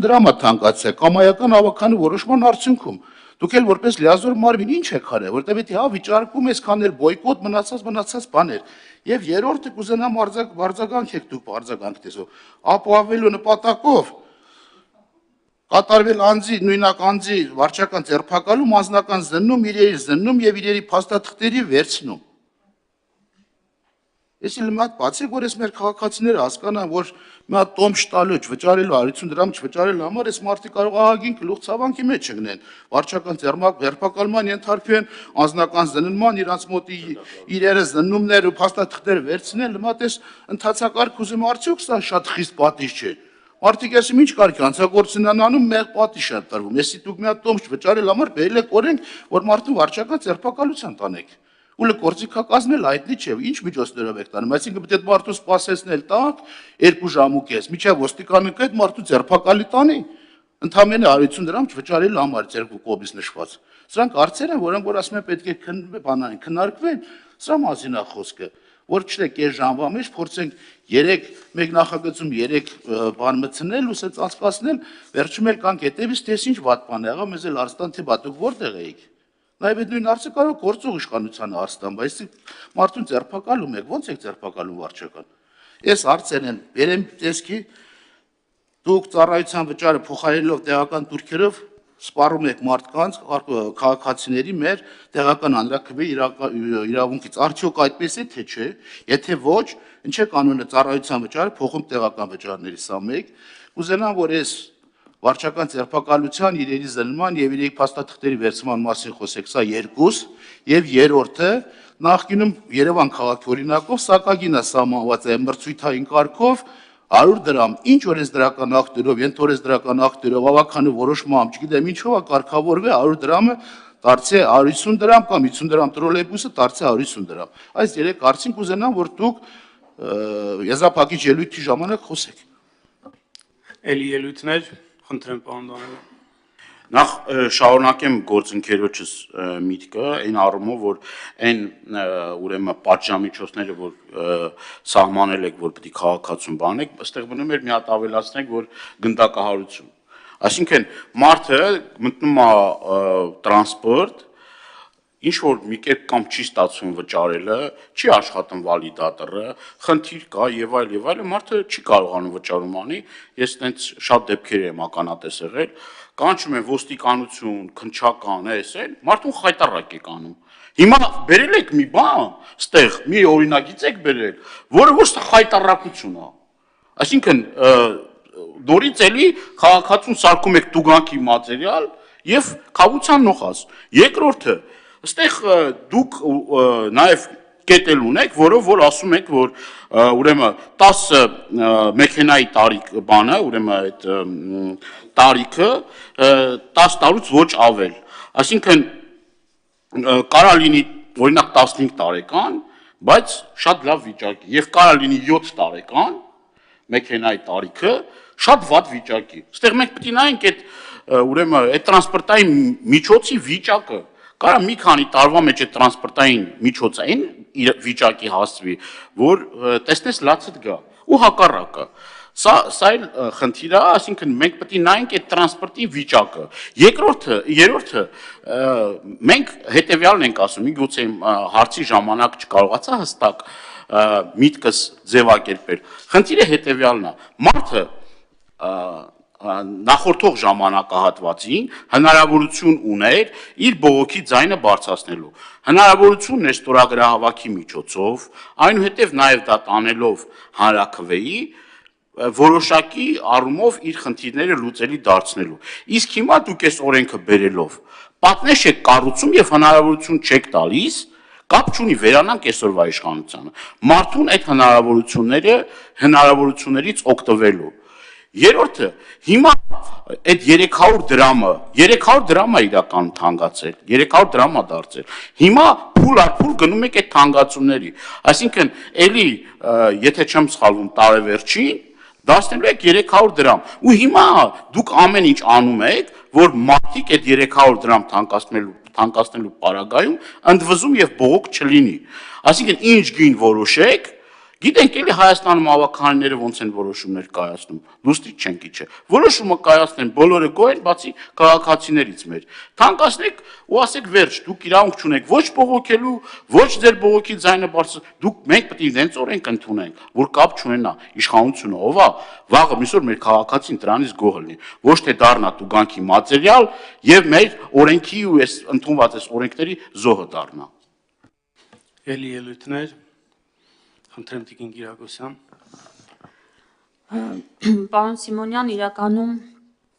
Դրամա թանկացել, կամայական ավականի որոշման արդյունքում։ Դուք էլ որպես լիազոր մարմին ինչ եք արել, որտեղ պետք է վիճարկում ես քանել բոյկոտ մնացած բաներ։ Եվ երրորդը կուզենամ արձագանք եք դուք արձագանք տեսով, ապահովելու նպատակով կատարվել անձի նույնակ անձի վարչական ձերբակալում, անձնական զննում, իրերի զննում եւ իրերի փաստաթղթերի վերցնում։ Ես իլ մի հատ բացեք, որ ես մեր քաղաքացիները հասկանան, որ մի հատ տոմս տալու, չվճարելու 150 դրամ չվճարելու համար, այս մարդիկ կարող ահագին գլուխ ցավանքի մեջ չգնեն։ Վարչական ձերբակալման ենթարկվեն, անձնական զննման, իրանց մոտ իրերը զննումներ ու փաստաթղթեր վերցնեն, մի հատ այս ընթացակարգ ուզում արդյոք սա շատ խիստ պատիժ չէ։ Մարդիկ ասում ինչ կարգ հանցագործությունն անում, մեկ պատիժ է տրվում։ Если դուք մի հատ տոմս չվճարել համար բերել եք օրենք, որ մարդուն վարչական ձերբակալության տանեք։ Ուլը կորցիկակազմել հայտնի չէ, ինչ միջոցներով եք տանում, այսինքն պետք է մարդու սպասեցնել տակ 2 ժամուկես, միջև ոստիկանը կայդ մարդու ձերբակալի տանի, ընդամենը 150 դրամ չվճարելու համար երկու կողմից նշված։ Սրանք հարցեր են, որոնք որ ասում են պետք է քննարկվեն, սրա մասին է խոսքը, որ չէ կես ժամվա մեջ փորձենք 1 նախագծում 3 բան մտցնել ու սենց անցկացնել, վերջում էլ կանք հետևից դες ինչ վատ բան եղավ, մեզ էլ Արստան թե բա դուք որտեղ էիք։ Նաև այդ նույն հարցը կարող գործող իշխանության հարցտան, բայց մարդուն ձերբակալում եք, ո՞նց եք ձերբակալում վարչական։ Այս հարցերն են, բերեմ տեսքի, դուք ծառայության վճարը փոխարինելով տեղական турքերով սպառում եք մարդկանց, քաղաքացիների մեր տեղական հանրաքվեի իրավունքից։ Արդյոք այդպես է թե չէ, եթե ոչ, ինչ է կանոնը ծառայության վճարը փոխում տեղական վճարների, սա մեկ, կուզենամ, որ այս վարչական ձերբակալության, իրերի զննման եւ իրերի փաստաթղթերի վերցման մասին խոսեք, սա երկուս, եւ երրորդը նախկինում Երևան քաղաքի օրինակով սակագինը սահմանված է մրցույթային կարգով 100 դրամ, ինչ օրենսդրական ակտերով, ենթօրենսդրական ակտերով, ավականու որոշմամբ, չգիտեմ ինչով է կարգավորվել 100 դրամը դարձի 150 դրամ կամ 50 դրամ տրոլեյբուսը դարձի 150 դրամ։ Այս երեք հարցին կուզենամ, որ դուք եզրափակիչ ելույթի ժամանակ խոսեք։ Էլի ելույթներ Խնդրեմ պարոն Դանիել։ Նախ շարունակեմ գործընկերոջս միտքը, այն առումով, որ այն ուրեմն պատժամիջոցները, որ սահմանել եք, որ պետք է քաղաքացուն բանեք, այստեղ մնում էր մի հատ ավելացնենք, որ գնդակահարություն։ Այսինքն մարդը մտնում է տրանսպորտ, ինչ որ մի կերպ կամ չի ստացվում վճարելը, չի աշխատում վալիդատորը, խնդիր կա եւ այլ, մարդը չի կարողանում վճարում անի, ես այդպես շատ դեպքեր եմ ականատես եղել, կանչում են ոստիկանություն, քննչական, էսել, մարդուն խայտարակ եք անում։ Հիմա բերել եք մի բան, ստեղ մի օրինագիծ եք բերել, որը ոչ թե խայտարակություն է։ Այսինքն նորից էլի քաղաքացուն սարքում եք տուգանքի մատերիալ եւ խավության նոխազ։ Երկրորդը Այստեղ դուք նաև կետել ունեք, որով որ ասում եք, որ ուրեմն 10 մեքենայի տարիք բանը, ուրեմն այդ տարիքը 10 տարուց ոչ ավել։ Այսինքն կարա լինի օրինակ 15 տարեկան, բայց շատ լավ վիճակի, եւ կարա լինի 7 տարեկան մեքենայի տարիքը շատ վատ վիճակի։ Այստեղ մենք պետք է նայենք այդ ուրեմն այդ տրանսպորտային միջոցի վիճակը Կարա մի քանի տարվա մեջ այդ տրանսպորտային միջոցային վիճակի հասցվի, որ տեսնես լացդ գա ու հակառակը։ Սա էլ խնդիր է, այսինքն մենք պետք է նայենք այդ տրանսպորտի վիճակը։ Երրորդը մենք հետեւյալն ենք ասում, միգուցե հարցի ժամանակ չկարողացա հստակ միտքս ձևակերպել։ Խնդիրը հետեւյալն է. մարդը նախորդող ժամանակահատվածին հնարավորություն ուներ իր բողոքի ձայնը բարձրացնելու։ Հնարավորություն է ստորագրահավաքի միջոցով, այնուհետև նաև դա տանելով հանրաքվեի որոշակի առումով իր խնդիրները լուծելի դարձնելու։ Իսկ հիմա դուք այս օրենքը բերելով պատնեշ եք կառուցում եւ հնարավորություն չեք տալիս, կապ չունի վերանանք այսօրվա իշխանությանը։ Մարդուն այդ հնարավորություններից օգտվելու։ Երրորդը, հիմա այդ 300 դրամը է իրական թանկացել, 300 դրամ է դարձել։ Հիմա փուլ առ փուլ գնում եք այդ թանկացումների։ Այսինքն, էլի, եթե չեմ սխալվում, տարեվերջին դարձնելու եք 300 դրամ։ Ու հիմա դուք ամեն ինչ անում եք, որ մարդիկ այդ 300 դրամ թանկացնելու պարագայում ընդվզում եւ բողոք չլինի։ Այսինքն, ինչ գին որոշեք, Գիտենք էլի Հայաստանում ավականները ոնց են որոշումներ կայացնում։ Լուստրիկ չենք իջե։ Որոշումը կայացնեն բոլորը գոյեն, բացի քաղաքացիներից մեր։ Թանկացնեք ու ասեք վերջ, դուք իրավունք չունեք ոչ բողոքելու, ոչ ձեր բողոքի ձայնը բարձր։ Դուք մենք պետք է դենց օրենք ընդունենք, որ կապ չունենա իշխանությունը ով է, վաղը միսօր մեր քաղաքացին դրանից գոհ լինի։ Ոչ թե դառնա տուգանքի մատերիալ եւ մեր օրենքի ու այս ընդունված այս օրենքների զոհը դառնա։ Էլի ելույթներ, խնդրեմ Տիկին Կիրակոսյան։ Պարոն Սիմոնյան, իրականում